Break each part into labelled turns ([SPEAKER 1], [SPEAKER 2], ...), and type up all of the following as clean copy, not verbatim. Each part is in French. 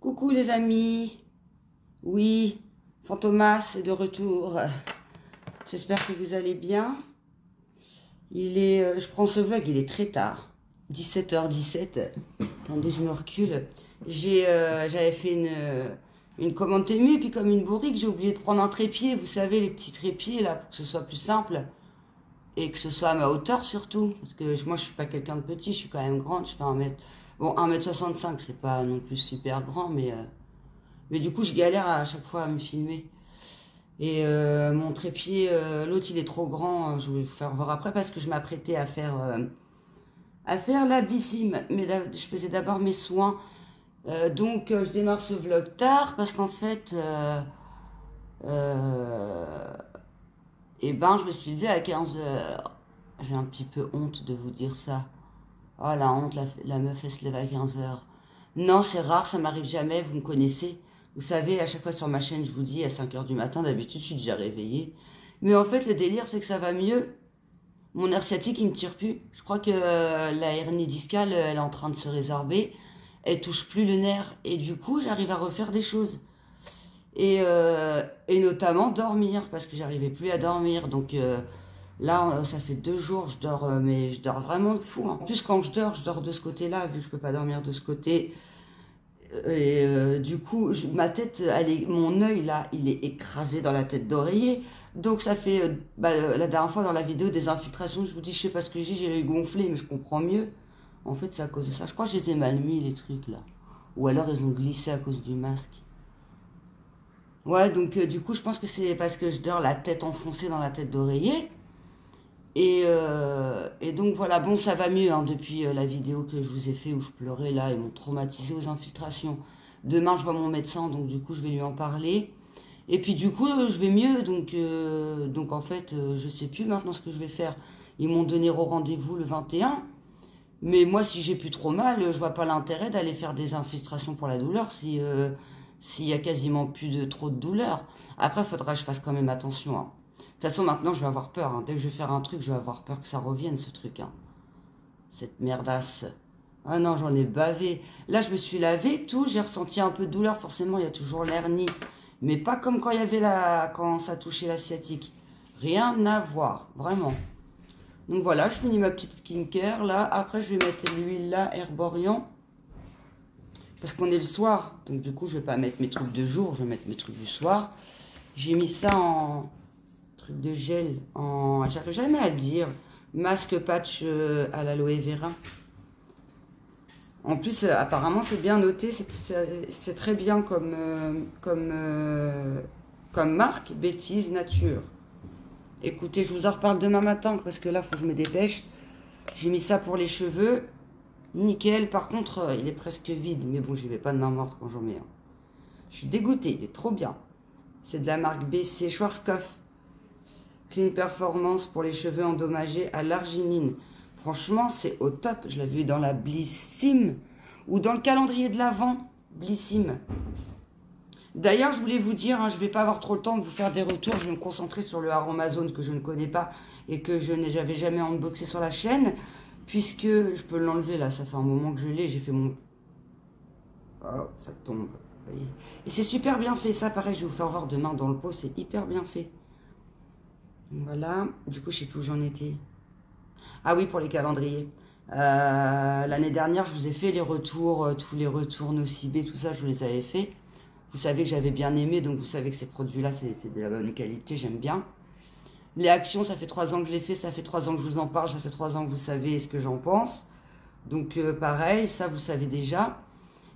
[SPEAKER 1] Coucou les amis, oui, Fantomas est de retour. J'espère que vous allez bien. Je prends ce vlog, il est très tard, 17h17. Attendez, je me recule. J'avais fait une commande Temu, et puis comme une bourrique, j'ai oublié de prendre un trépied. Vous savez, les petits trépieds là, pour que ce soit plus simple et que ce soit à ma hauteur surtout. Parce que moi, je suis pas quelqu'un de petit, je suis quand même grande. Je fais 1m65, c'est pas non plus super grand, mais du coup, je galère à chaque fois à me filmer. Et mon trépied, l'autre, il est trop grand. Je vais vous faire voir après parce que je m'apprêtais à faire la Blissim. Mais là, je faisais d'abord mes soins. Donc, je démarre ce vlog tard parce qu'en fait, je me suis levée à 15h. J'ai un petit peu honte de vous dire ça. Oh la honte, la meuf elle se lève à 15h. Non, c'est rare, ça m'arrive jamais, vous me connaissez. Vous savez, à chaque fois sur ma chaîne, je vous dis à 5h du matin, d'habitude je suis déjà réveillée. Mais en fait, le délire, c'est que ça va mieux. Mon nerf sciatique, il me tire plus. Je crois que la hernie discale, elle est en train de se résorber. Elle touche plus le nerf. Et du coup, j'arrive à refaire des choses. Et notamment dormir, parce que j'arrivais plus à dormir. Donc là, ça fait 2 jours, je dors, mais je dors vraiment de fou. En plus, quand je dors de ce côté-là, vu que je peux pas dormir de ce côté. Et du coup, ma tête, mon œil là, il est écrasé dans la tête d'oreiller. Donc ça fait, la dernière fois dans la vidéo des infiltrations, je vous dis, je sais pas ce que j'ai gonflé, mais je comprends mieux. En fait, c'est à cause de ça. Je crois que je les ai mal mis, les trucs là. Ou alors ils ont glissé à cause du masque. Ouais, donc du coup, je pense que c'est parce que je dors la tête enfoncée dans la tête d'oreiller. Et donc voilà, bon, ça va mieux hein, depuis la vidéo que je vous ai fait où je pleurais là, ils m'ont traumatisé aux infiltrations. Demain, je vois mon médecin, donc du coup, je vais lui en parler. Et puis du coup, je vais mieux, donc en fait, je sais plus maintenant ce que je vais faire. Ils m'ont donné au rendez-vous le 21. Mais moi, si j'ai plus trop mal, je vois pas l'intérêt d'aller faire des infiltrations pour la douleur s'il y a quasiment plus trop de douleur. Après, il faudra que je fasse quand même attention. Hein. De toute façon, maintenant, je vais avoir peur. Hein. Dès que je vais faire un truc, je vais avoir peur que ça revienne, ce truc. Hein. Cette merdasse. Ah non, j'en ai bavé. Là, je me suis lavée, tout. J'ai ressenti un peu de douleur. Forcément, il y a toujours l'hernie. Mais pas comme quand il y avait quand ça touchait la sciatique. Rien à voir. Vraiment. Donc voilà, je finis ma petite skincare là. Après, je vais mettre l'huile là, Herborian. Parce qu'on est le soir. Donc du coup, je vais pas mettre mes trucs de jour. Je vais mettre mes trucs du soir. J'ai mis ça en truc de gel. J'arrive jamais à le dire. Masque patch à l'aloe vera. En plus, apparemment, c'est bien noté. C'est très bien comme marque. Bêtise nature. Écoutez, je vous en reparle demain matin parce que là, il faut que je me dépêche. J'ai mis ça pour les cheveux. Nickel. Par contre, il est presque vide. Mais bon, j'y vais pas de main morte quand j'en mets un. Je suis dégoûtée. Il est trop bien. C'est de la marque BC Schwarzkopf. Clean Performance pour les cheveux endommagés à l'arginine. Franchement, c'est au top. Je l'ai vu dans la Blissim ou dans le calendrier de l'Avent Blissim. D'ailleurs, je voulais vous dire, hein, je ne vais pas avoir trop le temps de vous faire des retours. Je vais me concentrer sur le Aromazone que je ne connais pas et que j'avais jamais unboxé sur la chaîne. Puisque je peux l'enlever là, ça fait un moment que je l'ai. J'ai fait mon... Oh, ça tombe. Vous voyez. Et c'est super bien fait. Ça, pareil, je vais vous faire voir demain dans le pot. C'est hyper bien fait. Voilà. Du coup, je sais plus où j'en étais. Ah oui, pour les calendriers. L'année dernière, je vous ai fait les retours, tous les retours Nocibé, tout ça, je vous les avais fait. Vous savez que j'avais bien aimé, donc vous savez que ces produits-là, c'est de la bonne qualité, j'aime bien. Les actions, ça fait 3 ans que je les fais, ça fait 3 ans que je vous en parle, ça fait 3 ans que vous savez ce que j'en pense. Donc pareil, ça vous savez déjà.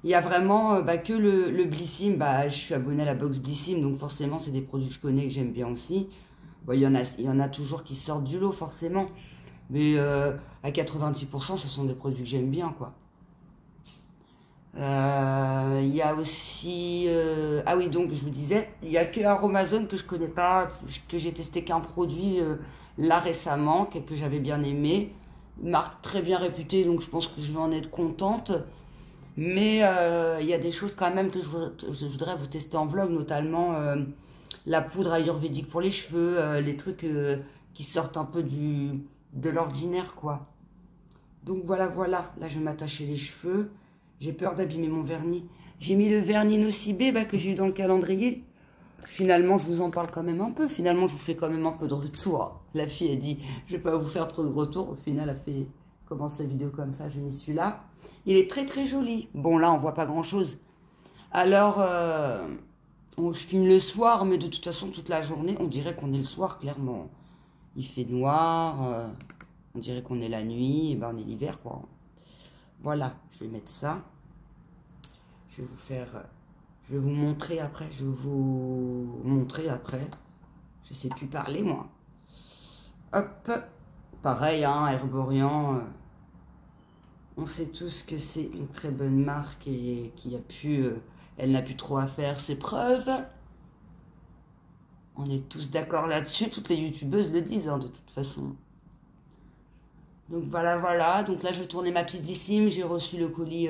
[SPEAKER 1] Il y a vraiment que le Blissim, je suis abonnée à la box Blissim, donc forcément c'est des produits que je connais, que j'aime bien aussi. Bon, il y en a toujours qui sortent du lot forcément. Mais à 90%, ce sont des produits que j'aime bien, quoi. Il y a aussi... ah oui, donc je vous disais, il n'y a que Aromazone que je connais pas, que j'ai testé qu'un produit là récemment, que j'avais bien aimé. Une marque très bien réputée, donc je pense que je vais en être contente. Mais il y a des choses quand même que je voudrais vous tester en vlog, notamment la poudre ayurvédique pour les cheveux, les trucs qui sortent un peu de l'ordinaire, quoi. Donc voilà, là je vais m'attacher les cheveux. J'ai peur d'abîmer mon vernis. J'ai mis le vernis Nocibé que j'ai eu dans le calendrier. Finalement, je vous en parle quand même un peu. Finalement, je vous fais quand même un peu de retour. La fille a dit, je vais pas vous faire trop de retour. Au final, elle a fait, commence sa vidéo comme ça, j'ai mis celui-là. Il est très très joli. Bon, là, on voit pas grand-chose. Alors, je filme le soir, mais de toute façon, toute la journée, on dirait qu'on est le soir, clairement. Il fait noir, on dirait qu'on est la nuit, et ben on est l'hiver, quoi. Voilà, je vais mettre ça. Je vais vous faire... Je vais vous montrer après. Je vais vous montrer après. Je sais plus parler, moi. Hop. Pareil, hein, Herborian. On sait tous que c'est une très bonne marque et qu'il y a plus... elle n'a plus trop à faire ses preuves. On est tous d'accord là-dessus. Toutes les youtubeuses le disent, hein, de toute façon. Donc voilà, voilà. Donc là, je vais tourner ma petite Blissim. J'ai reçu le colis...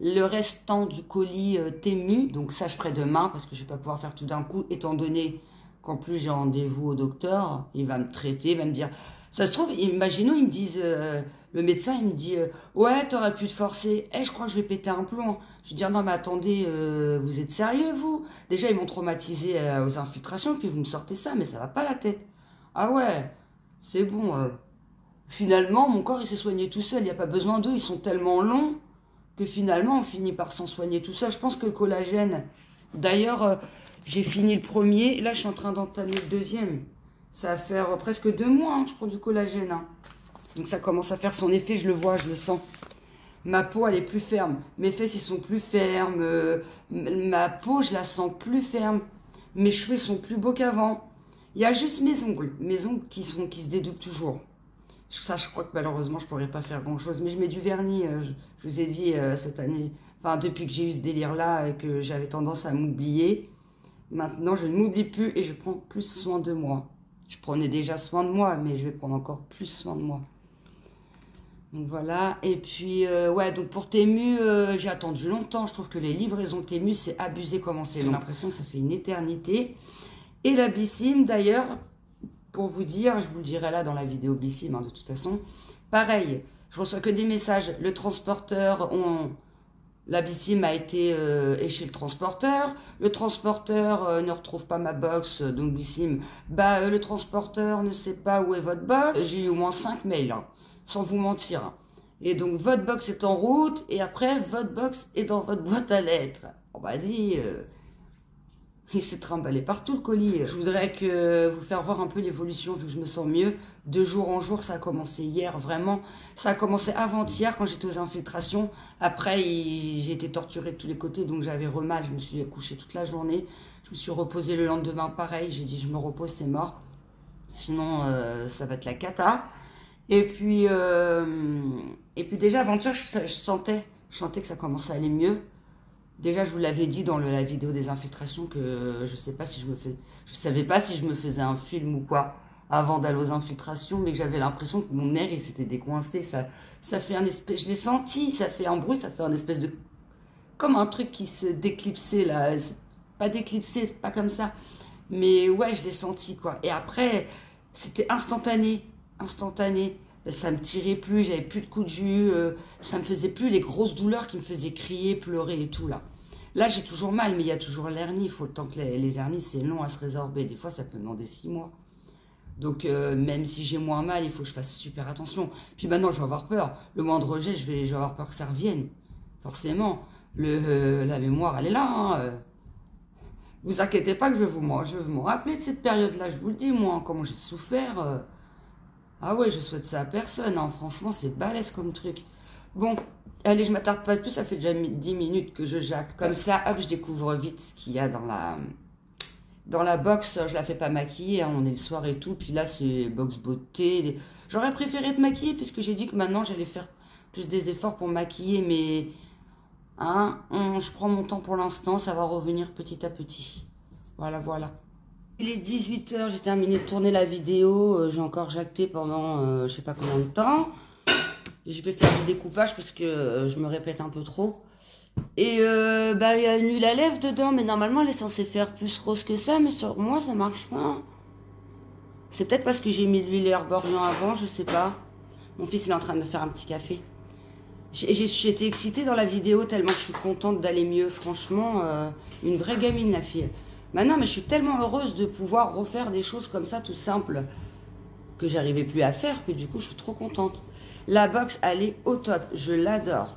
[SPEAKER 1] le restant du colis Temu, donc ça je ferai demain parce que je vais pas pouvoir faire tout d'un coup, étant donné qu'en plus j'ai rendez-vous au docteur, il va me traiter, il va me dire, ça se trouve, imaginons, ils me disent, le médecin il me dit, ouais t'aurais pu te forcer, je crois que je vais péter un plomb. Je vais dire, non mais attendez, vous êtes sérieux vous? Déjà ils m'ont traumatisé aux infiltrations, puis vous me sortez ça, mais ça va pas la tête. Ah ouais, c'est bon. Finalement mon corps il s'est soigné tout seul, il n'y a pas besoin d'eux, ils sont tellement longs que finalement on finit par s'en soigner tout ça. Je pense que le collagène, d'ailleurs j'ai fini le premier, là je suis en train d'entamer le deuxième. Ça va faire presque 2 mois hein, que je prends du collagène. Hein. Donc ça commence à faire son effet, je le vois, je le sens. Ma peau elle est plus ferme, mes fesses ils sont plus fermes, ma peau je la sens plus ferme, mes cheveux sont plus beaux qu'avant. Il y a juste mes ongles qui se dédoublent toujours. Ça, je crois que malheureusement, je pourrais pas faire grand-chose. Mais je mets du vernis, je vous ai dit, cette année. Enfin, depuis que j'ai eu ce délire-là et que j'avais tendance à m'oublier. Maintenant, je ne m'oublie plus et je prends plus soin de moi. Je prenais déjà soin de moi, mais je vais prendre encore plus soin de moi. Donc voilà. Et puis, ouais, donc pour Temu, j'ai attendu longtemps. Je trouve que les livraisons Temu, c'est abusé comment c'est long. J'ai l'impression que ça fait une éternité. Et la Blissim, d'ailleurs... Pour vous dire, je vous le dirai là dans la vidéo Blissim, hein, de toute façon. Pareil, je reçois que des messages. Le transporteur, la Blissim a été chez le transporteur. Le transporteur ne retrouve pas ma box, donc Blissim. Le transporteur ne sait pas où est votre box. J'ai eu au moins 5 mails, hein, sans vous mentir. Hein. Et donc, votre box est en route. Et après, votre box est dans votre boîte à lettres. On m'a dit... il s'est trimballé partout le colis. Je voudrais vous faire voir un peu l'évolution vu que je me sens mieux. De jour en jour, ça a commencé hier, vraiment. Ça a commencé avant-hier quand j'étais aux infiltrations. Après, j'ai été torturée de tous les côtés, donc j'avais mal. Je me suis couchée toute la journée. Je me suis reposée le lendemain, pareil. J'ai dit, je me repose, c'est mort. Sinon, ça va être la cata. Et puis déjà, avant-hier, je sentais que ça commençait à aller mieux. Déjà, je vous l'avais dit dans la vidéo des infiltrations que je savais pas si je me faisais un film ou quoi avant d'aller aux infiltrations, mais que j'avais l'impression que mon nerf il s'était décoincé. Ça fait un espèce, je l'ai senti, ça fait un bruit, ça fait un espèce de, comme un truc qui se déclipsait là, pas déclipsé, c'est pas comme ça, mais ouais, je l'ai senti quoi. Et après, c'était instantané. Ça me tirait plus, j'avais plus de coups de jus, ça me faisait plus les grosses douleurs qui me faisaient crier, pleurer et tout là. Là j'ai toujours mal, mais il y a toujours l'hernie, il faut le temps que les hernies c'est long à se résorber, des fois ça peut demander 6 mois. Donc même si j'ai moins mal, il faut que je fasse super attention. Puis maintenant je vais avoir peur, le moindre jet je vais avoir peur que ça revienne, forcément. La mémoire elle est là, hein. Vous inquiétez pas que je vais vous rappeler de cette période-là, je vous le dis moi, comment j'ai souffert. Ah ouais, je souhaite ça à personne, hein. Franchement, c'est balèze comme truc. Bon, allez, je m'attarde pas plus, ça fait déjà 10 minutes que je jacque. Comme ça, hop, je découvre vite ce qu'il y a dans la box. Je la fais pas maquiller, hein. On est le soir et tout, puis là, c'est box beauté. J'aurais préféré être maquillée, puisque j'ai dit que maintenant, j'allais faire plus des efforts pour maquiller, mais hein, je prends mon temps pour l'instant, ça va revenir petit à petit. Voilà, voilà. Il est 18 h, j'ai terminé de tourner la vidéo, j'ai encore jacté pendant je sais pas combien de temps. Et je vais faire du découpage parce que je me répète un peu trop. Et il y a une huile à lèvres dedans, mais normalement elle est censée faire plus rose que ça, mais sur moi ça marche pas. C'est peut-être parce que j'ai mis de l'huile Herborian avant, je sais pas. Mon fils il est en train de me faire un petit café. J'étais excitée dans la vidéo tellement je suis contente d'aller mieux. Franchement, une vraie gamine, la fille. Maintenant, mais je suis tellement heureuse de pouvoir refaire des choses comme ça, tout simple, que j'arrivais plus à faire, que du coup, je suis trop contente. La box, elle est au top. Je l'adore.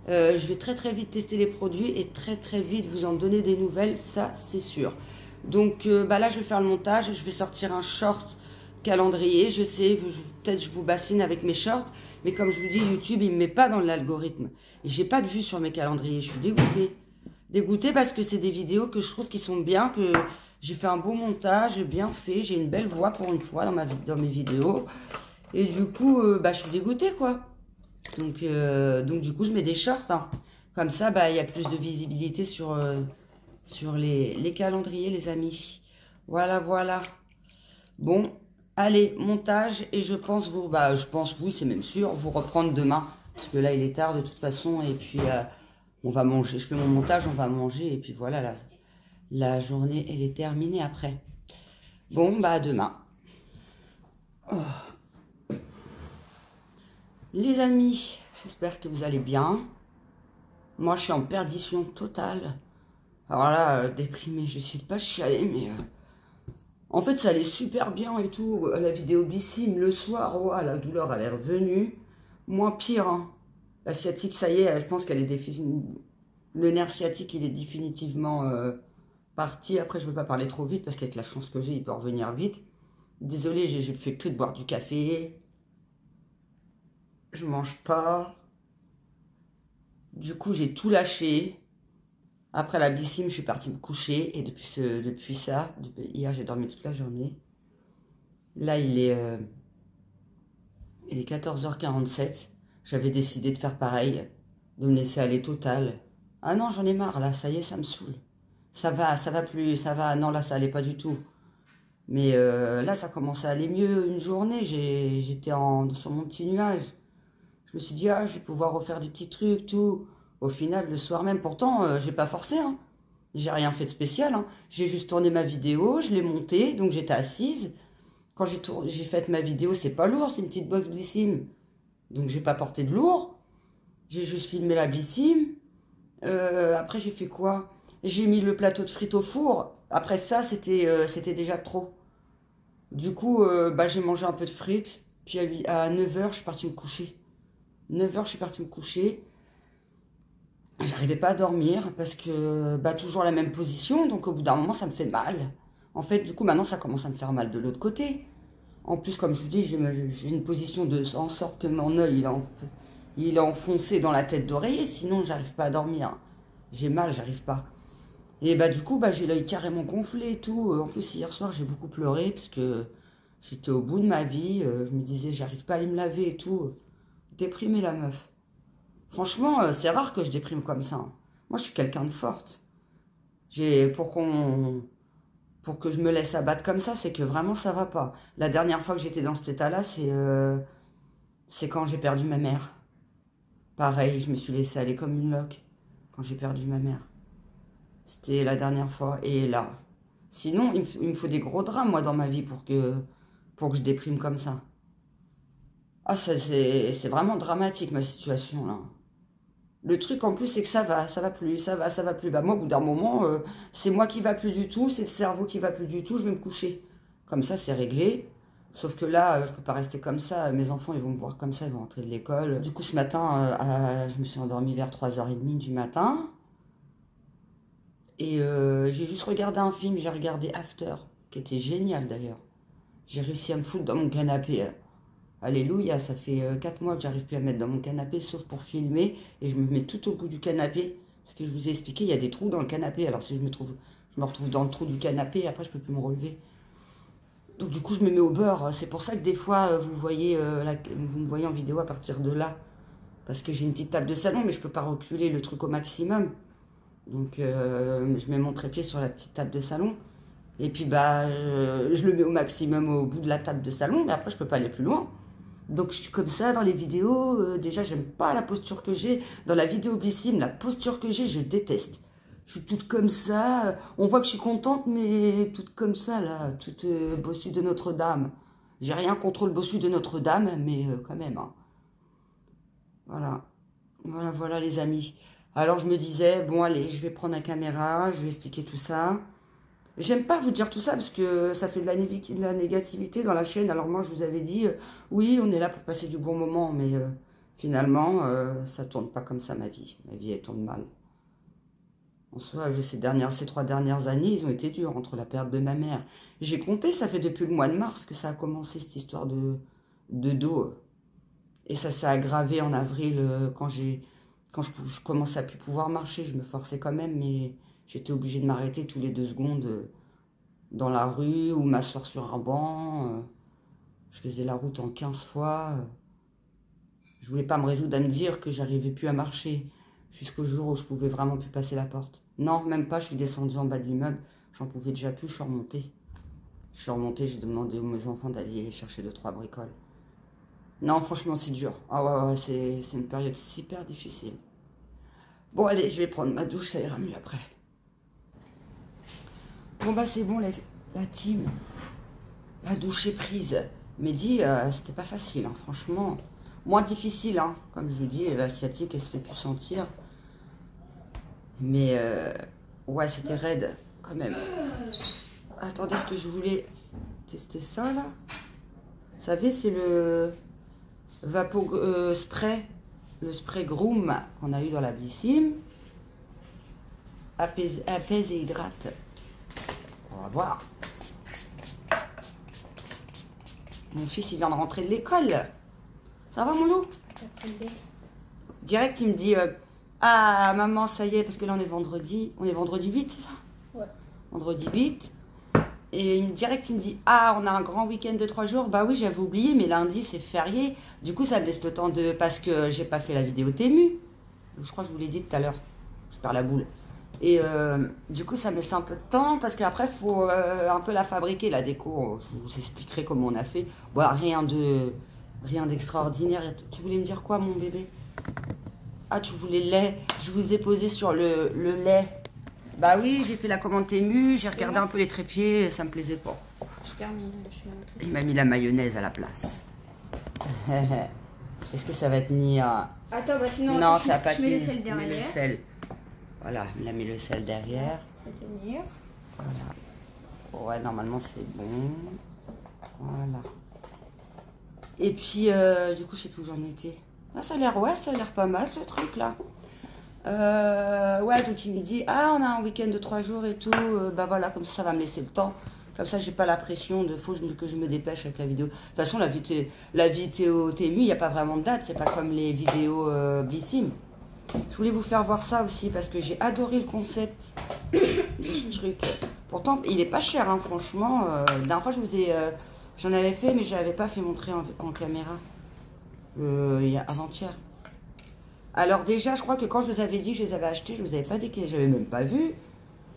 [SPEAKER 1] Je vais très très vite tester les produits et très très vite vous en donner des nouvelles, ça c'est sûr. Donc bah là je vais faire le montage, je vais sortir un short calendrier, je sais, peut-être je vous bassine avec mes shorts, mais comme je vous dis, YouTube il me met pas dans l'algorithme. Et j'ai pas de vue sur mes calendriers, je suis dégoûtée. Dégoûtée parce que c'est des vidéos que je trouve qui sont bien, que j'ai fait un bon montage, bien fait, j'ai une belle voix pour une fois dans mes vidéos. Et du coup, bah je suis dégoûtée quoi. Donc du coup, je mets des shorts. Hein. Comme ça, bah, il y a plus de visibilité sur les calendriers, les amis. Voilà, voilà. Bon, allez, montage. Et je pense, oui, c'est même sûr, vous reprendre demain. Parce que là, il est tard de toute façon. Et puis, on va manger. Je fais mon montage, on va manger. Et puis voilà, la journée, elle est terminée après. Bon, bah, à demain. Oh. Les amis, j'espère que vous allez bien. Moi, je suis en perdition totale. Alors là, déprimée, j'essaie de pas chialer, mais... En fait, ça allait super bien et tout. La vidéo Blissim, le soir, oh, la douleur, elle est revenue. Moins pire, hein. La sciatique, ça y est, je pense qu'elle est définitive. Le nerf sciatique, il est définitivement parti. Après, je veux pas parler trop vite, parce qu'avec la chance que j'ai, il peut revenir vite. Désolée, j'ai fait que de boire du café. Je mange pas. Du coup, j'ai tout lâché. Après la Blissim, je suis partie me coucher. Et depuis hier, j'ai dormi toute la journée. Là, il est 14h47. J'avais décidé de faire pareil. De me laisser aller total. Ah non, j'en ai marre, là. Ça y est, ça me saoule. Ça va plus. Ça va. Non, là, ça allait pas du tout. Mais là, ça commençait à aller mieux une journée. J'étais sur mon petit nuage. Je me suis dit, ah, je vais pouvoir refaire des petits trucs, tout. Au final, le soir même, pourtant, j'ai pas forcé, hein. J'ai rien fait de spécial, hein. J'ai juste tourné ma vidéo, je l'ai montée, donc j'étais assise. Quand j'ai fait ma vidéo, c'est pas lourd, c'est une petite box Blissim. Donc j'ai pas porté de lourd. J'ai juste filmé la Blissim. Après, j'ai fait quoi? J'ai mis le plateau de frites au four. Après ça, c'était déjà trop. Du coup, bah, j'ai mangé un peu de frites. Puis à 9h, je suis partie me coucher. 9h, je suis partie me coucher. J'arrivais pas à dormir parce que bah, toujours la même position. Donc au bout d'un moment, ça me fait mal. En fait, du coup, maintenant, ça commence à me faire mal de l'autre côté. En plus, comme je vous dis, j'ai une position en sorte que mon œil, il est enfoncé dans la tête d'oreiller. Sinon, j'arrive pas à dormir. J'ai mal, j'arrive pas. Et bah du coup, bah, j'ai l'œil carrément gonflé et tout. En plus, hier soir, j'ai beaucoup pleuré parce que j'étais au bout de ma vie. Je me disais, j'arrive pas à aller me laver et tout. Déprimée, la meuf. Franchement, c'est rare que je déprime comme ça. Hein. Moi, je suis quelqu'un de forte. Pour que je me laisse abattre comme ça, c'est que vraiment ça va pas. La dernière fois que j'étais dans cet état-là, c'est quand j'ai perdu ma mère. Pareil, je me suis laissée aller comme une loque quand j'ai perdu ma mère. C'était la dernière fois. Et là, sinon, il me faut des gros drames, moi, dans ma vie pour que je déprime comme ça. Ah, c'est vraiment dramatique, ma situation, là. Le truc en plus, c'est que ça va plus, ça va plus. Bah moi, au bout d'un moment, c'est moi qui va plus du tout, c'est le cerveau qui va plus du tout, je vais me coucher. Comme ça, c'est réglé. Sauf que là, je peux pas rester comme ça. Mes enfants, ils vont me voir comme ça, ils vont rentrer de l'école. Du coup, ce matin, je me suis endormie vers 3h30 du matin. Et j'ai juste regardé un film, j'ai regardé After, qui était génial d'ailleurs. J'ai réussi à me foutre dans mon canapé. Alléluia, ça fait 4 mois que j'arrive plus à me mettre dans mon canapé, sauf pour filmer, et je me mets tout au bout du canapé, parce que je vous ai expliqué, il y a des trous dans le canapé, alors si je me retrouve dans le trou du canapé, après je peux plus me relever. Donc du coup je me mets au beurre, c'est pour ça que des fois vous me voyez en vidéo à partir de là, parce que j'ai une petite table de salon, mais je peux pas reculer le truc au maximum. Donc je mets mon trépied sur la petite table de salon, et puis bah je le mets au maximum au bout de la table de salon, mais après je peux pas aller plus loin. Donc je suis comme ça dans les vidéos, déjà j'aime pas la posture que j'ai. Dans la vidéo Blissim, la posture que j'ai, je déteste. Je suis toute comme ça, on voit que je suis contente, mais toute comme ça là, toute bossue de Notre-Dame. J'ai rien contre le bossu de Notre-Dame, mais quand même. Hein. Voilà. Voilà, voilà les amis. Alors je me disais, bon allez, je vais prendre la caméra, je vais expliquer tout ça. J'aime pas vous dire tout ça parce que ça fait de la négativité dans la chaîne. Alors moi je vous avais dit, oui on est là pour passer du bon moment, mais finalement ça tourne pas comme ça ma vie. Ma vie elle tourne mal. En soi, ces 3 dernières années, ils ont été durs entre la perte de ma mère. J'ai compté, ça fait depuis le mois de mars que ça a commencé cette histoire de dos. Et ça s'est aggravé en avril quand je commençais à plus pouvoir marcher. Je me forçais quand même, mais j'étais obligée de m'arrêter tous les 2 secondes dans la rue ou m'asseoir sur un banc. Je faisais la route en 15 fois. Je voulais pas me résoudre à me dire que j'arrivais plus à marcher jusqu'au jour où je pouvais vraiment plus passer la porte. Non, même pas, je suis descendue en bas de l'immeuble. J'en pouvais déjà plus, je suis remontée. J'ai demandé à mes enfants d'aller chercher 2-3 bricoles. Non, franchement, c'est dur. Ah ouais, c'est une période super difficile. Bon, allez, je vais prendre ma douche, ça ira mieux après. Bon, bah, c'est bon, la team. La douche est prise. Mehdi, c'était pas facile, hein, franchement. Moins difficile, hein. Comme je vous dis, l'asiatique, elle se fait plus sentir. Mais, ouais, c'était raide, quand même. Attendez, est-ce que je voulais tester ça, là? Vous savez, c'est le Vapo Spray. Le spray Groom qu'on a eu dans la Blissim. Apaise et hydrate. On va voir. Mon fils, il vient de rentrer de l'école. Ça va, mon loup? Direct, il me dit ah, maman, ça y est, parce que là, on est vendredi. On est vendredi 8, c'est ça?
[SPEAKER 2] Ouais.
[SPEAKER 1] Vendredi 8. Et direct, il me dit ah, on a un grand week-end de 3 jours. Bah oui, j'avais oublié, mais lundi, c'est férié. Du coup, ça me laisse le temps de. Parce que j'ai pas fait la vidéo Temu. Je crois que je vous l'ai dit tout à l'heure. Je perds la boule. Et du coup, ça me laisse un peu de temps parce qu'après, il faut un peu la fabriquer, la déco. Je vous expliquerai comment on a fait. Bon, rien d'extraordinaire. Tu voulais me dire quoi, mon bébé? Ah, tu voulais le lait. Je vous ai posé sur le lait. Bah oui, j'ai fait la commande Temu. J'ai regardé un peu les trépieds. Ça me plaisait pas.
[SPEAKER 2] Je termine.
[SPEAKER 1] Il m'a mis la mayonnaise à la place. Est-ce que ça va tenir?
[SPEAKER 2] Attends, bah sinon,
[SPEAKER 1] non, ça va pas
[SPEAKER 2] je mets
[SPEAKER 1] tenir.
[SPEAKER 2] le sel derrière.
[SPEAKER 1] Mets le sel. Voilà, il a mis le sel derrière.
[SPEAKER 2] Ça va tenir.
[SPEAKER 1] Voilà. Ouais, normalement c'est bon. Voilà. Et puis, du coup, je sais plus où j'en étais. Ah, ça a l'air pas mal ce truc là. Ouais, donc il me dit, ah, on a un week-end de 3 jours et tout. Bah voilà, comme ça va me laisser le temps. Comme ça, j'ai pas la pression de que je me dépêche avec la vidéo. De toute façon, la vidéo Temu, il n'y a pas vraiment de date. C'est pas comme les vidéos Blissim. Je voulais vous faire voir ça aussi parce que j'ai adoré le concept de ce truc. Pourtant, il est pas cher, hein, franchement. La dernière fois, j'en avais fait, mais je l'avais pas fait montrer en caméra. Avant-hier. Alors déjà, je crois que quand je vous avais dit que je les avais achetés, je vous avais pas dit que j'avais même pas vu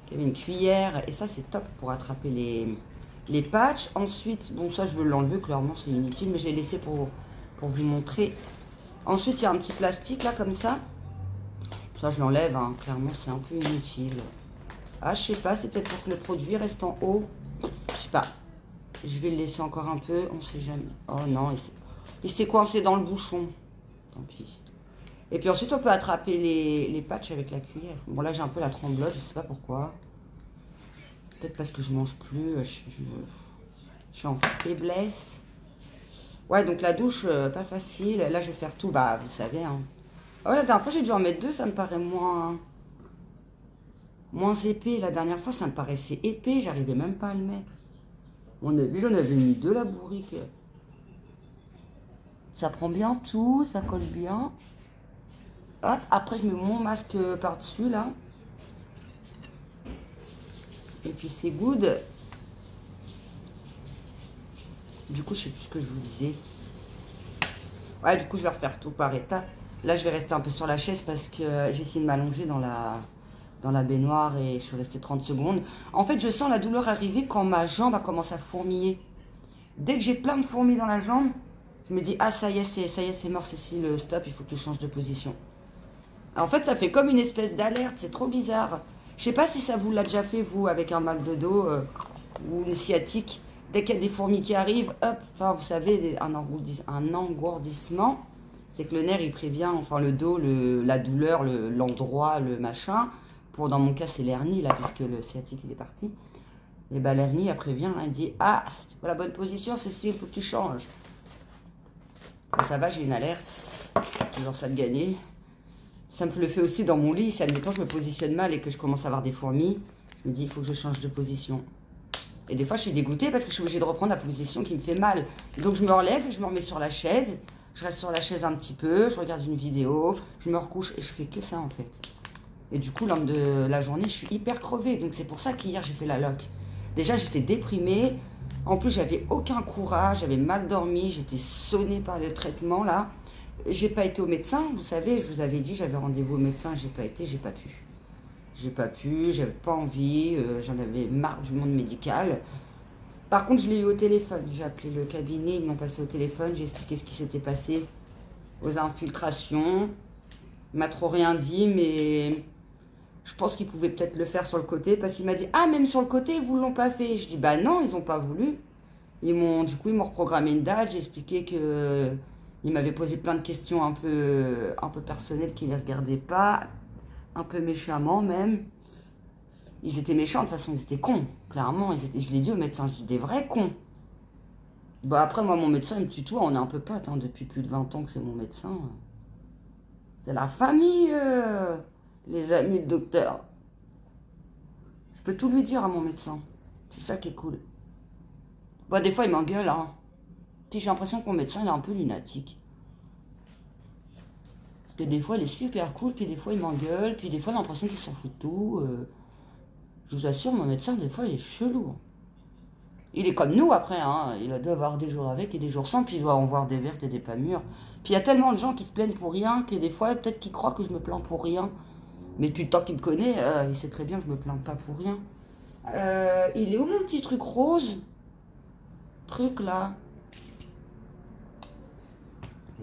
[SPEAKER 1] qu'il y avait une cuillère. Et ça, c'est top pour attraper les patchs. Ensuite, bon, ça, je veux l'enlever. Clairement, c'est inutile, mais j'ai laissé pour vous montrer. Ensuite, il y a un petit plastique là, comme ça. Ça, je l'enlève, hein. Clairement, c'est un peu inutile. Ah, je sais pas, c'est peut-être pour que le produit reste en haut. Je sais pas. Je vais le laisser encore un peu, on sait jamais. Oh non, il s'est coincé dans le bouchon. Tant pis. Et puis ensuite, on peut attraper les patchs avec la cuillère. Bon, là, j'ai un peu la tremblote, je sais pas pourquoi. Peut-être parce que je mange plus. Je suis en faiblesse. Ouais, donc la douche, pas facile. Là, je vais faire tout, bah, vous savez, hein. Oh, la dernière fois, j'ai dû en mettre 2, ça me paraît moins épais. La dernière fois, ça me paraissait épais, j'arrivais même pas à le mettre. On a vu, j'en avais mis 2, la bourrique. Ça prend bien tout, ça colle bien. Hop, après, je mets mon masque par-dessus, là. Et puis, c'est good. Du coup, je sais plus ce que je vous disais. Ouais, du coup, je vais refaire tout par étapes. Là, je vais rester un peu sur la chaise parce que j'ai essayé de m'allonger dans la baignoire et je suis restée 30 secondes. En fait, je sens la douleur arriver quand ma jambe a commencé à fourmiller. Dès que j'ai plein de fourmis dans la jambe, je me dis, ah, ça y est, c'est mort, c'est ici le stop, il faut que tu changes de position. En fait, ça fait comme une espèce d'alerte, c'est trop bizarre. Je sais pas si ça vous l'a déjà fait, vous, avec un mal de dos ou une sciatique. Dès qu'il y a des fourmis qui arrivent, hop, enfin, vous savez, un engourdissement. C'est que le nerf, il prévient, enfin le dos, la douleur, l'endroit, le machin. Pour, dans mon cas, c'est l'hernie, là, puisque le sciatique, il est parti. Et ben l'hernie, elle prévient, elle dit « Ah, c'est pas la bonne position, Cécile, il faut que tu changes. » Ça va, j'ai une alerte. Toujours ça de gagner. Ça me le fait aussi dans mon lit. Si, admettons, je me positionne mal et que je commence à avoir des fourmis, je me dis « Il faut que je change de position. » Et des fois, je suis dégoûtée parce que je suis obligée de reprendre la position qui me fait mal. Donc, je me relève, je me remets sur la chaise. Je reste sur la chaise un petit peu, je regarde une vidéo, je me recouche et je fais que ça, en fait. Et du coup, lors de la journée, je suis hyper crevée. Donc, c'est pour ça qu'hier, j'ai fait la loc. Déjà, j'étais déprimée. En plus, j'avais aucun courage, j'avais mal dormi, j'étais sonnée par le traitement, là. J'ai pas été au médecin, vous savez, je vous avais dit, j'avais rendez-vous au médecin, j'ai pas été, j'ai pas pu. J'ai pas pu, j'avais pas envie, j'en avais marre du monde médical. Par contre, je l'ai eu au téléphone. J'ai appelé le cabinet, ils m'ont passé au téléphone, j'ai expliqué ce qui s'était passé aux infiltrations. Il m'a trop rien dit, mais je pense qu'il pouvait peut-être le faire sur le côté, parce qu'il m'a dit « Ah, même sur le côté, ils vous l'ont pas fait ?» Je dis « Bah non, ils ont pas voulu. » Du coup, ils m'ont reprogrammé une date, j'ai expliqué que ils m'avaient posé plein de questions un peu personnelles qui ne les regardaient pas, un peu méchamment même. Ils étaient méchants, de toute façon, ils étaient cons, clairement. Je l'ai dit au médecin, je dis des vrais cons. Bah après, moi, mon médecin, il me tutoie, on est un peu potes, hein, depuis plus de 20 ans que c'est mon médecin. C'est la famille, les amis, le docteur. Je peux tout lui dire à mon médecin. C'est ça qui est cool. Bah des fois, il m'engueule, hein. Puis j'ai l'impression que mon médecin, il est un peu lunatique. Parce que des fois, il est super cool, puis des fois, il m'engueule, puis des fois, j'ai l'impression qu'il s'en fout de tout. Je vous assure, mon médecin, des fois, il est chelou. Il est comme nous, après, hein. Il doit avoir des jours avec et des jours sans, puis il doit en voir des vertes et des pas mûres. Puis il y a tellement de gens qui se plaignent pour rien, que des fois, peut-être qu'ils croient que je me plains pour rien. Mais depuis le temps qu'il me connaît, il sait très bien que je me plains pas pour rien. Il est où mon petit truc rose? Truc, là.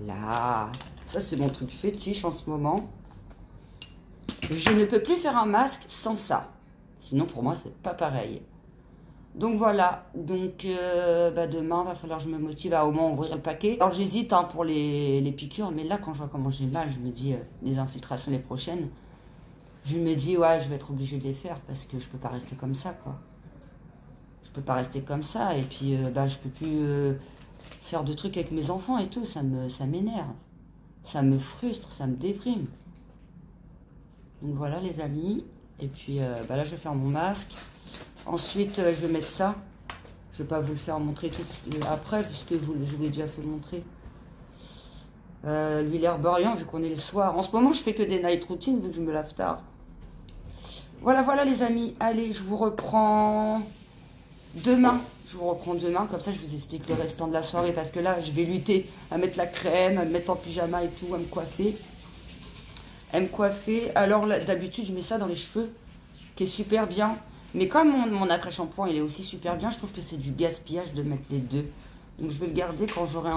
[SPEAKER 1] Là. Ça, c'est mon truc fétiche en ce moment. Je ne peux plus faire un masque sans ça. Sinon, pour moi, c'est pas pareil. Donc voilà. Donc, demain, va falloir que je me motive à au moins ouvrir le paquet. Alors, j'hésite hein, pour les piqûres. Mais là, quand je vois comment j'ai mal, je me dis, les infiltrations les prochaines, je me dis, ouais, je vais être obligée de les faire parce que je peux pas rester comme ça, quoi. Je peux pas rester comme ça. Et puis, je peux plus faire de trucs avec mes enfants et tout. Ça m'énerve. Ça me frustre, ça me déprime. Donc voilà les amis. Et puis là je vais faire mon masque. Ensuite je vais mettre ça. Je vais pas vous le faire montrer tout après puisque je vous l'ai déjà fait montrer. L'huile herborian vu qu'on est le soir. En ce moment je fais que des night routines vu que je me lave tard. Voilà les amis. Allez, je vous reprends demain. Je vous reprends demain, comme ça je vous explique le restant de la soirée parce que là je vais lutter à mettre la crème, à me mettre en pyjama et tout, à me coiffer. Alors d'habitude je mets ça dans les cheveux, qui est super bien. Mais comme mon après-shampoing il est aussi super bien, je trouve que c'est du gaspillage de mettre les deux. Donc je vais le garder quand j'aurai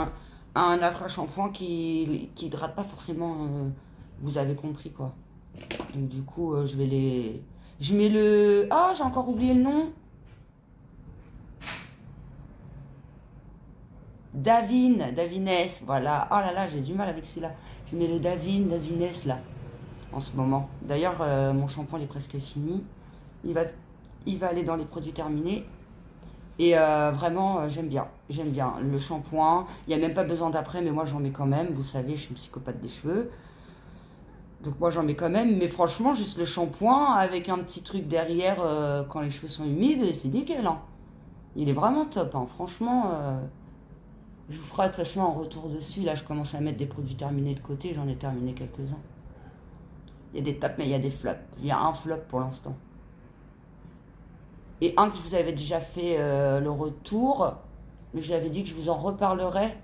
[SPEAKER 1] un après-shampoing qui hydrate pas forcément, vous avez compris quoi. Donc du coup je vais les... Je mets le... Ah j'ai encore oublié le nom. Davines, voilà. Oh là là, j'ai du mal avec celui-là. Je mets le Davines là, en ce moment. D'ailleurs, mon shampoing est presque fini. Il va aller dans les produits terminés. Et vraiment, j'aime bien. J'aime bien le shampoing. Il n'y a même pas besoin d'après, mais moi, j'en mets quand même. Vous savez, je suis une psychopathe des cheveux. Donc moi, j'en mets quand même. Mais franchement, juste le shampoing avec un petit truc derrière quand les cheveux sont humides, c'est nickel. Hein. Il est vraiment top. Hein. Franchement... Je vous ferai de toute façon un retour dessus. Là, je commence à mettre des produits terminés de côté. J'en ai terminé quelques-uns. Il y a des tops, mais il y a des flops. Il y a un flop pour l'instant. Et un que je vous avais déjà fait le retour. Mais j'avais dit que je vous en reparlerai.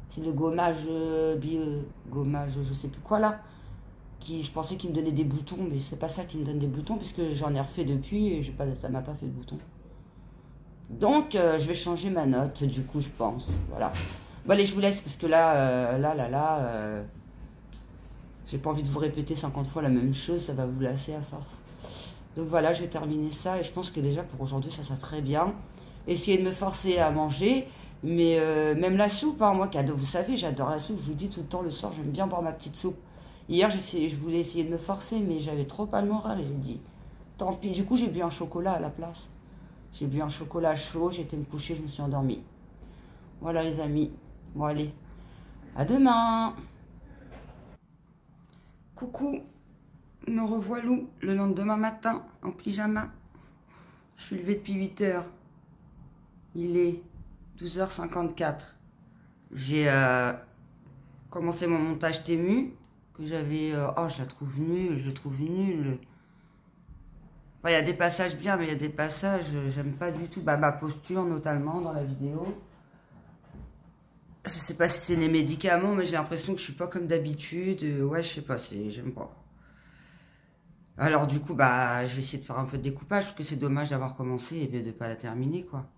[SPEAKER 1] C'est le gommage gommage je sais plus quoi là. Je pensais qu'il me donnait des boutons. Mais c'est pas ça qui me donne des boutons. Puisque j'en ai refait depuis et ça m'a pas fait de boutons. Donc, je vais changer ma note, du coup, je pense. Voilà. Bon, allez, je vous laisse, parce que là, j'ai pas envie de vous répéter 50 fois la même chose, ça va vous lasser à force. Donc voilà, je vais terminer ça, et je pense que déjà, pour aujourd'hui, ça sera très bien. Essayez de me forcer à manger, Mais même la soupe, hein, moi, vous savez, j'adore la soupe. Je vous dis tout le temps, le soir, j'aime bien boire ma petite soupe. Hier, je voulais essayer de me forcer, mais j'avais trop pas le moral. Et j'ai dit, tant pis. Du coup, j'ai bu un chocolat à la place. J'ai bu un chocolat chaud, j'étais me coucher, je me suis endormie. Voilà, les amis. Bon, allez. À demain. Coucou. Me revoilà le lendemain matin, en pyjama. Je suis levée depuis 8 heures. Il est 12h54. J'ai commencé mon montage Temu, que j'avais... oh, je la trouve nulle, je le trouve nul. Enfin, il y a des passages bien, mais il y a des passages, j'aime pas du tout. Bah, ma posture, notamment, dans la vidéo. Je sais pas si c'est les médicaments, mais j'ai l'impression que je suis pas comme d'habitude. Ouais, je sais pas, j'aime pas. Alors, du coup, bah, je vais essayer de faire un peu de découpage, parce que c'est dommage d'avoir commencé et de pas la terminer, quoi.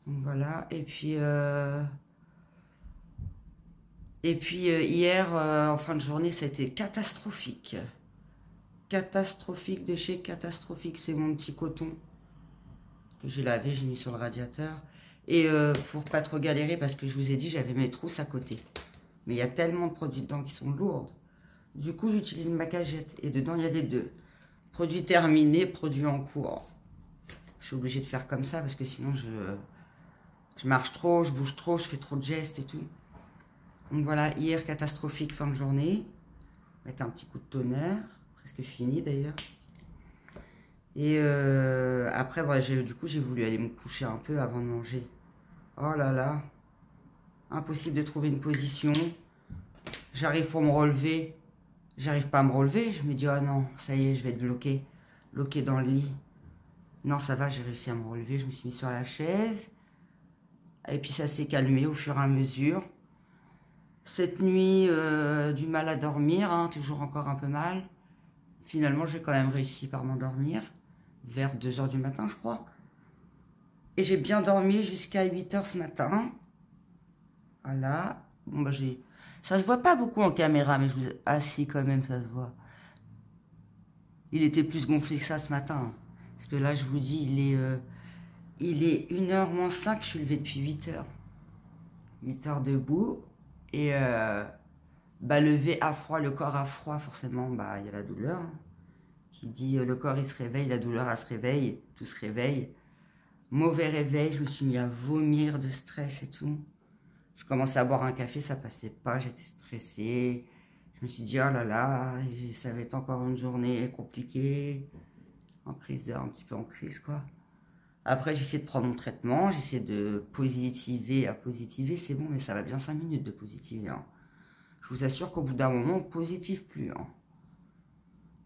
[SPEAKER 1] Donc, voilà. Et puis hier, en fin de journée, ça a été catastrophique. Catastrophique de chez catastrophique. C'est mon petit coton que j'ai lavé, j'ai mis sur le radiateur. Et pour pas trop galérer, parce que je vous ai dit, j'avais mes trousses à côté. Mais il y a tellement de produits dedans qui sont lourdes. Du coup, j'utilise ma cagette. Et dedans, il y a les deux. Produits terminés, produits en cours. Je suis obligée de faire comme ça, parce que sinon, je marche trop, je bouge trop, je fais trop de gestes et tout. Donc voilà, hier, catastrophique, fin de journée. Mettre un petit coup de tonnerre. Presque fini, d'ailleurs. Et après, voilà, du coup, j'ai voulu aller me coucher un peu avant de manger. Oh là là. Impossible de trouver une position. J'arrive pour me relever. J'arrive pas à me relever. Je me dis, oh non, ça y est, je vais être bloquée. Bloquée dans le lit. Non, ça va, j'ai réussi à me relever. Je me suis mis sur la chaise. Et puis, ça s'est calmé au fur et à mesure. Cette nuit, du mal à dormir. Hein, toujours encore un peu mal. Finalement, j'ai quand même réussi par m'endormir. Vers 2 h du matin, je crois. Et j'ai bien dormi jusqu'à 8 h ce matin. Voilà. Bon, bah, ça se voit pas beaucoup en caméra, mais ah si, quand même, ça se voit. Il était plus gonflé que ça ce matin. Parce que là, je vous dis, il est 1h moins 5, je suis levée depuis 8 h. 8 h debout. Et bah, lever à froid, le corps à froid, forcément, bah, il y a la douleur. Hein. Qui dit le corps il se réveille, la douleur elle se réveille, tout se réveille. Mauvais réveil, je me suis mis à vomir de stress et tout. Je commençais à boire un café, ça passait pas, j'étais stressée. Je me suis dit, oh là là, ça va être encore une journée compliquée. En crise, un petit peu en crise, quoi. Après, j'essaie de prendre mon traitement, j'essaie de positiver. À positiver, c'est bon, mais ça va bien 5 minutes de positiver. Hein. Je vous assure qu'au bout d'un moment, on ne positive plus. Hein.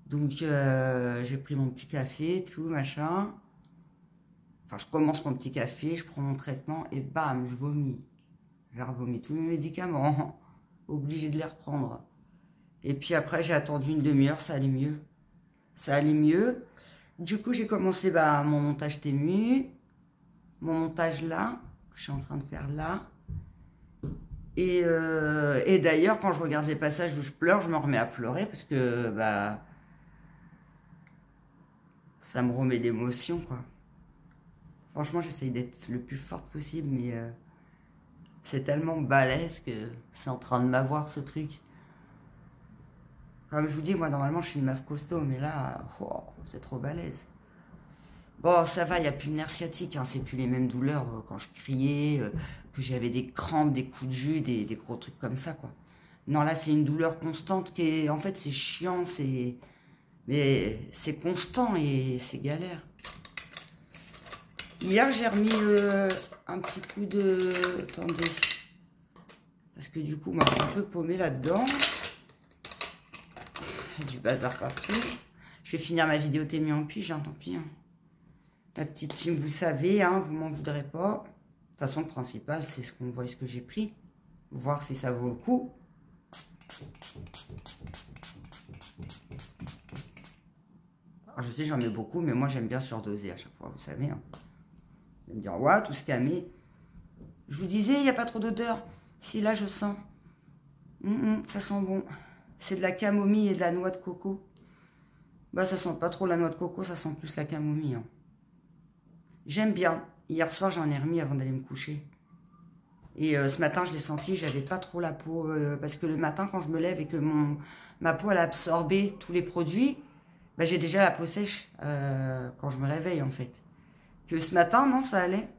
[SPEAKER 1] Donc, j'ai pris mon petit café, tout, machin. Enfin, je commence mon petit café, je prends mon traitement et bam, je vomis. J'ai revomi tous mes médicaments. Obligé de les reprendre. Et puis après, j'ai attendu une demi-heure, ça allait mieux. Ça allait mieux. Du coup, j'ai commencé mon montage Temu. Mon montage là, que je suis en train de faire là. Et d'ailleurs, quand je regarde les passages où je pleure, je me remets à pleurer parce que, ça me remet l'émotion, quoi. Franchement, j'essaye d'être le plus forte possible, mais c'est tellement balèze que c'est en train de m'avoir, ce truc. Comme je vous dis, moi, normalement, je suis une meuf costaud, mais là, oh, c'est trop balèze. Bon, ça va, il n'y a plus de nerfs sciatiques, hein, c'est plus les mêmes douleurs quand je criais, que j'avais des crampes, des coups de jus, des gros trucs comme ça, quoi. Non, là, c'est une douleur constante qui est... En fait, c'est chiant, mais c'est constant et c'est galère. Hier, j'ai remis un petit coup de... Attendez. Parce que du coup, moi, je suis un peu paumée là-dedans. Il y a du bazar partout. Je vais finir ma vidéo Temu en pige, hein, tant pis. Hein. La petite team, vous savez, hein, vous m'en voudrez pas. De toute façon, le principal, c'est ce qu'on voit, ce que j'ai pris. Voir si ça vaut le coup. Alors, je sais, j'en ai beaucoup, mais moi, j'aime bien surdoser à chaque fois, vous savez. Hein. Vous allez me dire, ouais, tout ce camé. Je vous disais, il n'y a pas trop d'odeur. Si, là, je sens. Ça sent bon. C'est de la camomille et de la noix de coco. Bah, ça sent pas trop la noix de coco, ça sent plus la camomille. Hein. J'aime bien. Hier soir, j'en ai remis avant d'aller me coucher. Et ce matin, je l'ai senti, j'avais pas trop la peau. Parce que le matin, quand je me lève et que ma peau, elle a absorbé tous les produits, bah, j'ai déjà la peau sèche quand je me réveille, en fait. Que ce matin, non, ça allait.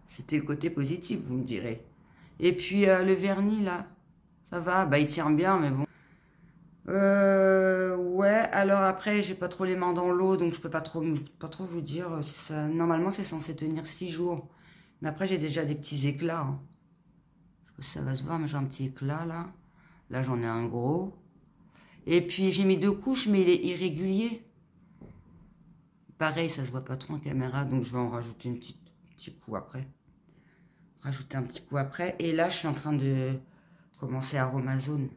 [SPEAKER 1] C'était le côté positif, vous me direz. Et puis, le vernis, là, ça va. Bah, il tient bien, mais bon. Ouais, alors après, j'ai pas trop les mains dans l'eau, donc je peux pas trop vous dire si ça... Normalement, c'est censé tenir 6 jours. Mais après, j'ai déjà des petits éclats. Hein. Je sais pas si ça va se voir, mais j'ai un petit éclat, là. Là, j'en ai un gros. Et puis, j'ai mis 2 couches, mais il est irrégulier. Pareil, ça se voit pas trop en caméra, donc je vais en rajouter petit coup après. Rajouter un petit coup après. Et là, je suis en train de commencer Aromazone.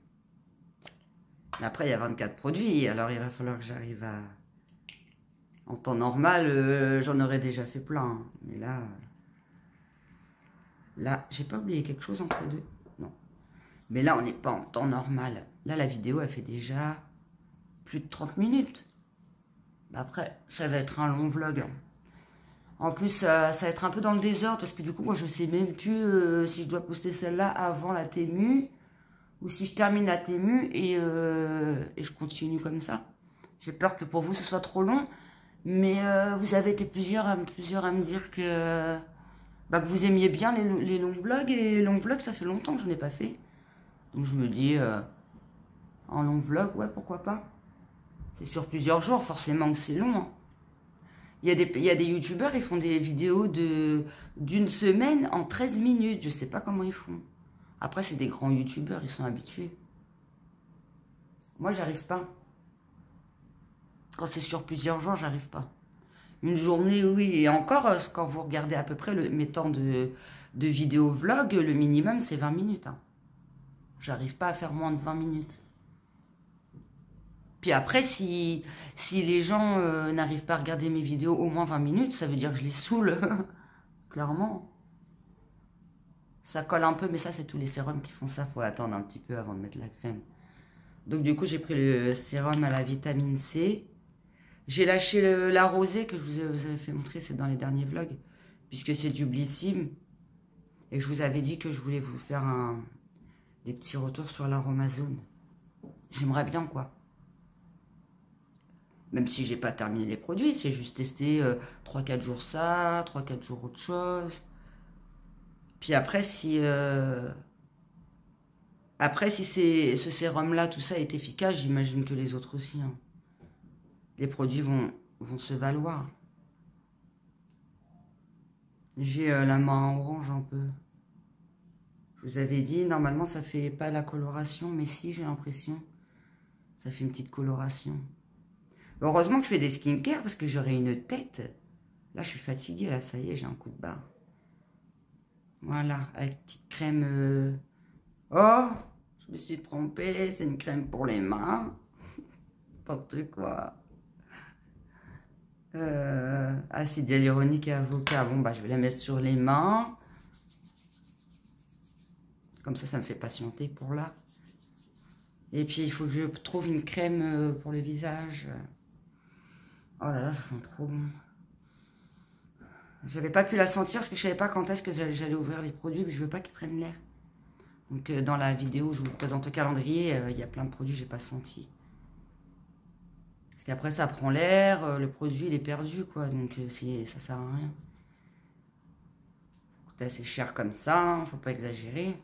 [SPEAKER 1] Mais après, il y a 24 produits, alors il va falloir que j'arrive à... En temps normal, j'en aurais déjà fait plein. Hein. Mais là... Là, j'ai pas oublié quelque chose entre deux. Non. Mais là, on n'est pas en temps normal. Là, la vidéo, elle fait déjà plus de 30 minutes. Après, ça va être un long vlog. En plus, ça va être un peu dans le désordre, parce que du coup, moi, je sais même plus si je dois poster celle-là avant la Temu, ou si je termine la Temu et je continue comme ça. J'ai peur que pour vous, ce soit trop long. Mais vous avez été plusieurs à me dire que vous aimiez bien les longs vlogs. Et les longs vlogs, ça fait longtemps que je n'ai pas fait. Donc je me dis, en long vlog, ouais, pourquoi pas. C'est sur plusieurs jours, forcément que c'est long. Hein. Il y a des youtubeurs, ils font des vidéos d'une semaine en 13 minutes. Je sais pas comment ils font. Après, c'est des grands youtubeurs, ils sont habitués. Moi, j'arrive pas. Quand c'est sur plusieurs jours, j'arrive pas. Une journée, oui. Et encore, quand vous regardez à peu près mes temps de vidéo vlog, le minimum, c'est 20 minutes. Hein. J'arrive pas à faire moins de 20 minutes. Puis après, si les gens n'arrivent pas à regarder mes vidéos au moins 20 minutes, ça veut dire que je les saoule. Clairement. Ça colle un peu, mais ça, c'est tous les sérums qui font ça. Faut attendre un petit peu avant de mettre la crème. Donc, du coup, j'ai pris le sérum à la vitamine C. J'ai lâché la rosée que je vous avais fait montrer, c'est dans les derniers vlogs. Puisque c'est du Blissim. Et je vous avais dit que je voulais vous faire des petits retours sur l'Aromazone. J'aimerais bien, quoi. Même si j'ai pas terminé les produits, c'est juste tester 3-4 jours ça, 3-4 jours autre chose. Puis après, si ce sérum-là, tout ça est efficace, j'imagine que les autres aussi. Hein. Les produits vont se valoir. J'ai la main orange un peu. Je vous avais dit, normalement, ça fait pas la coloration, mais si, j'ai l'impression. Ça fait une petite coloration. Heureusement que je fais des skincare parce que j'aurais une tête. Là, je suis fatiguée. Là, ça y est, j'ai un coup de barre. Voilà, avec petite crème. Oh, je me suis trompée. C'est une crème pour les mains. N'importe quoi. Acide hyaluronique et avocat. Bon, bah, je vais la mettre sur les mains. Comme ça me fait patienter pour là. Et puis, il faut que je trouve une crème pour le visage. Oh là là, ça sent trop bon. J'avais pas pu la sentir parce que je savais pas quand est-ce que j'allais ouvrir les produits, mais je veux pas qu'ils prennent l'air. Donc dans la vidéo, je vous présente le calendrier, il y a plein de produits que j'ai pas senti. Parce qu'après ça prend l'air, le produit il est perdu quoi, donc ça sert à rien. Ça coûte assez cher comme ça, hein, faut pas exagérer.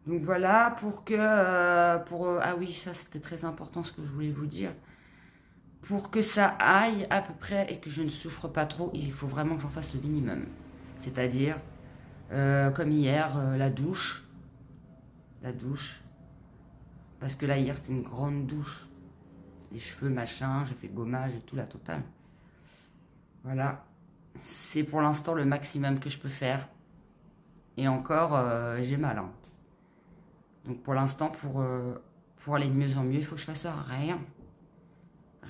[SPEAKER 1] Donc voilà, ah oui, ça c'était très important ce que je voulais vous dire. Pour que ça aille à peu près et que je ne souffre pas trop, il faut vraiment que j'en fasse le minimum. C'est-à-dire, comme hier, la douche. La douche. Parce que là, hier, c'était une grande douche. Les cheveux, machin, j'ai fait le gommage et tout, la totale. Voilà. C'est pour l'instant le maximum que je peux faire. Et encore, j'ai mal. Hein. Donc pour l'instant, pour aller de mieux en mieux, il faut que je fasse rien.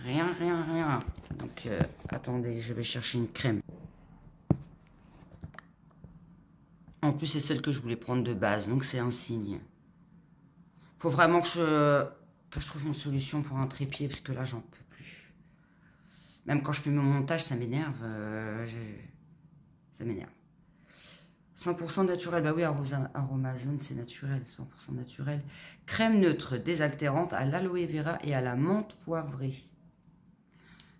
[SPEAKER 1] Rien. Donc, attendez, je vais chercher une crème. En plus, c'est celle que je voulais prendre de base, donc c'est un signe. Faut vraiment que je trouve une solution pour un trépied, parce que là, j'en peux plus. Même quand je fais mon montage, ça m'énerve. Ça m'énerve. 100% naturel. Bah oui, Aromazone, c'est naturel. 100% naturel. Crème neutre désaltérante à l'aloe vera et à la menthe poivrée.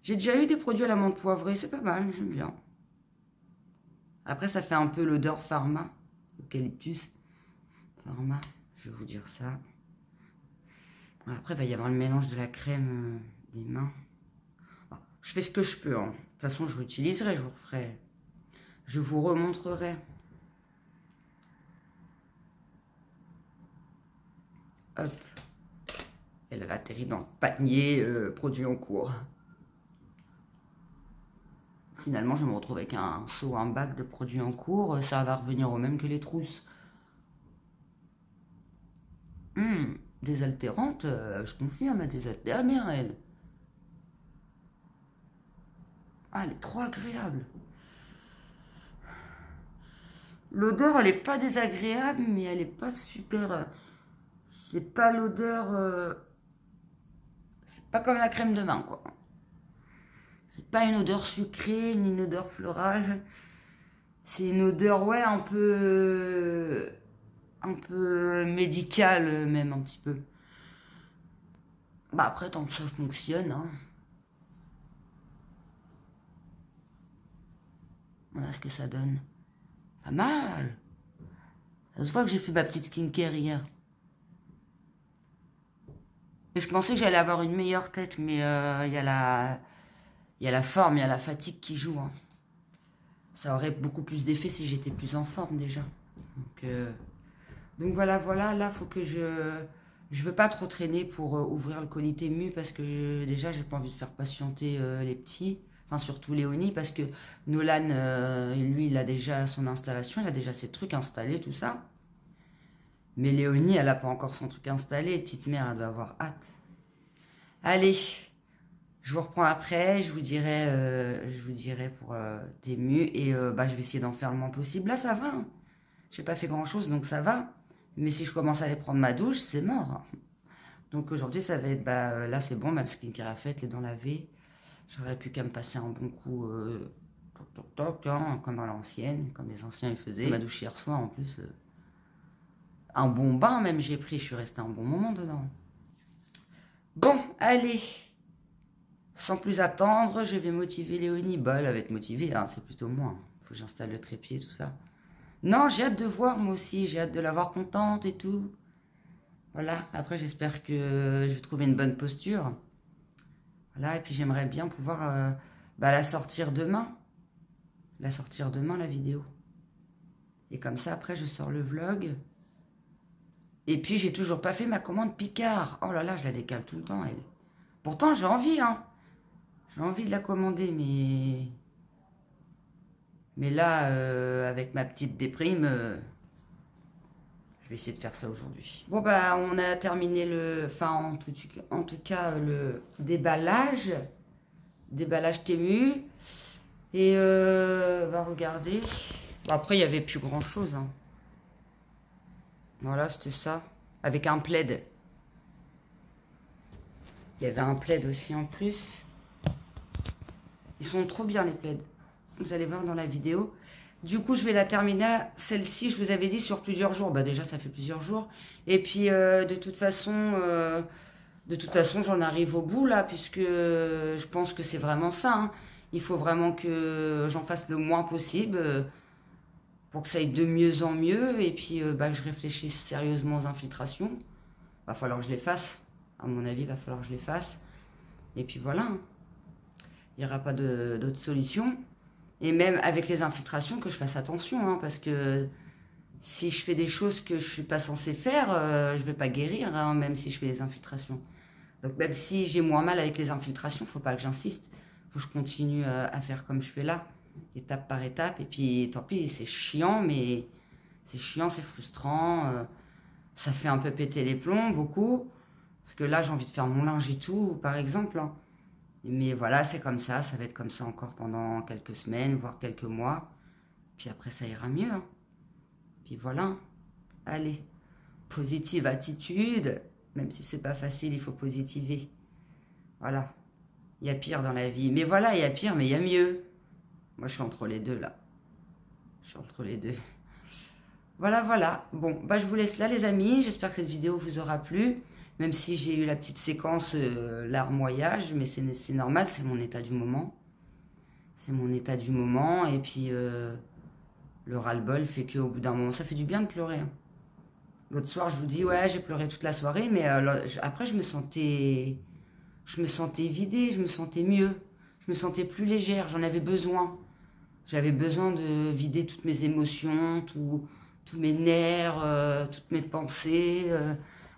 [SPEAKER 1] J'ai déjà eu des produits à la menthe poivrée. C'est pas mal, j'aime bien. Après, ça fait un peu l'odeur pharma. Eucalyptus. Pharma, je vais vous dire ça. Après, il va y avoir le mélange de la crème des mains. Bon, je fais ce que je peux. Hein. De toute façon, je l'utiliserai, je vous referai. Je vous remontrerai. Hop. Elle a atterri dans le panier produit en cours. Finalement, je me retrouve avec un seau, un bac de produits en cours. Ça va revenir au même que les trousses. Désaltérante, je confirme, désaltérante. Ah merde, elle. Ah, elle est trop agréable. L'odeur, elle est pas désagréable, mais elle est pas super... c'est pas l'odeur... c'est pas comme la crème de main, quoi. C'est pas une odeur sucrée, ni une odeur florale. C'est une odeur, ouais, un peu médicale, même, un petit peu. Bah après, tant que ça fonctionne, hein. Voilà ce que ça donne. Pas mal. Ça se voit que j'ai fait ma petite skincare hier. Et je pensais que j'allais avoir une meilleure tête, mais il y a la forme, il y a la fatigue qui joue. Hein. Ça aurait beaucoup plus d'effet si j'étais plus en forme déjà. Donc voilà, là, faut que je veux pas trop traîner pour ouvrir le colis Temu parce que déjà, j'ai pas envie de faire patienter les petits. Enfin, surtout Léonie, parce que Nolan, lui, il a déjà son installation, il a déjà ses trucs installés, tout ça. Mais Léonie, elle n'a pas encore son truc installé. Petite mère, elle doit avoir hâte. Allez, je vous reprends après. Je vous dirai pour Temu. Et je vais essayer d'en faire le moins possible. Là, ça va. Hein. J'ai pas fait grand-chose, donc ça va. Mais si je commence à aller prendre ma douche, c'est mort. Donc aujourd'hui, ça va être... là, c'est bon, même skincare a fait, les dents lavées. J'aurais pu qu'à me passer un bon coup... toc, hein, comme à l'ancienne, comme les anciens ils faisaient. Ma douche hier soir, en plus... un bon bain même j'ai pris, je suis restée un bon moment dedans. Bon, allez. Sans plus attendre, je vais motiver Léonie. Bah, elle va être motivée, hein, c'est plutôt moi. Faut que j'installe le trépied, tout ça. Non, j'ai hâte de voir moi aussi, j'ai hâte de la voir contente et tout. Voilà, après j'espère que je vais trouver une bonne posture. Voilà, et puis j'aimerais bien pouvoir la sortir demain. La sortir demain, la vidéo. Et comme ça, après, je sors le vlog. Et puis, j'ai toujours pas fait ma commande Picard. Oh là là, je la décale tout le temps, elle. Pourtant, j'ai envie, hein. J'ai envie de la commander, mais... Mais là, avec ma petite déprime, je vais essayer de faire ça aujourd'hui. Bon, on a terminé le... Enfin, en tout cas, le déballage. Déballage Temu. Et, regardez. Bon, après, il n'y avait plus grand-chose, hein. Voilà, c'était ça. Avec un plaid. Il y avait un plaid aussi en plus. Ils sont trop bien les plaids. Vous allez voir dans la vidéo. Du coup, je vais la terminer. Celle-ci, je vous avais dit, sur plusieurs jours. Déjà, ça fait plusieurs jours. Et puis, de toute façon, j'en arrive au bout, là, puisque je pense que c'est vraiment ça. Hein. Il faut vraiment que j'en fasse le moins possible pour que ça aille de mieux en mieux. Et puis, je réfléchisse sérieusement aux infiltrations. Va falloir que je les fasse. À mon avis, va falloir que je les fasse. Et puis, voilà. Hein. Il n'y aura pas d'autre solution. Et même avec les infiltrations, que je fasse attention. Hein, parce que si je fais des choses que je ne suis pas censée faire, je ne vais pas guérir, hein, même si je fais les infiltrations. Donc même si j'ai moins mal avec les infiltrations, il ne faut pas que j'insiste. Il faut que je continue à faire comme je fais là, étape par étape. Et puis tant pis, c'est chiant, mais c'est chiant, c'est frustrant. Ça fait un peu péter les plombs, beaucoup. Parce que là, j'ai envie de faire mon linge et tout, par exemple. Hein. Mais voilà, c'est comme ça va être comme ça encore pendant quelques semaines, voire quelques mois. Puis après, ça ira mieux. Hein. Puis voilà, allez, positive attitude, même si c'est pas facile, il faut positiver. Voilà, il y a pire dans la vie. Mais voilà, il y a pire, mais il y a mieux. Moi, je suis entre les deux, là. Je suis entre les deux. Voilà, voilà. Bon, bah je vous laisse là les amis. J'espère que cette vidéo vous aura plu. Même si j'ai eu la petite séquence larmoyage, mais c'est normal, c'est mon état du moment. C'est mon état du moment. Et puis le ras-le-bol fait qu'au bout d'un moment, ça fait du bien de pleurer. Hein. L'autre soir, je vous dis, ouais, j'ai pleuré toute la soirée, mais après, je me sentais vidée, je me sentais mieux, je me sentais plus légère, j'en avais besoin. J'avais besoin de vider toutes mes émotions, tous mes nerfs, toutes mes pensées.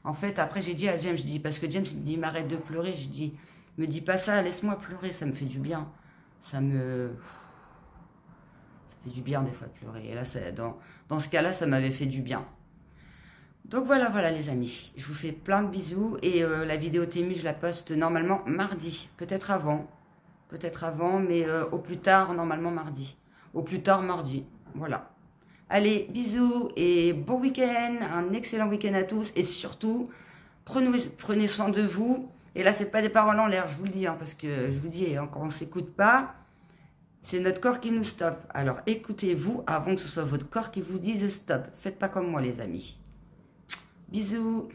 [SPEAKER 1] En fait, après, j'ai dit à James, je dis, parce que James me dit, m'arrête de pleurer, je dis, me dis pas ça, laisse-moi pleurer, ça me fait du bien. Ça fait du bien des fois de pleurer. Et là, dans ce cas-là, ça m'avait fait du bien. Donc voilà, voilà les amis, je vous fais plein de bisous et la vidéo Temu, je la poste normalement mardi, peut-être avant, mais au plus tard, normalement mardi, au plus tard mardi, voilà. Allez, bisous et bon week-end, un excellent week-end à tous et surtout, prenez soin de vous. Et là, c'est pas des paroles en l'air, je vous le dis, hein, parce que je vous dis, hein, quand on s'écoute pas, c'est notre corps qui nous stoppe. Alors écoutez-vous avant que ce soit votre corps qui vous dise stop. Faites pas comme moi les amis. Bisous.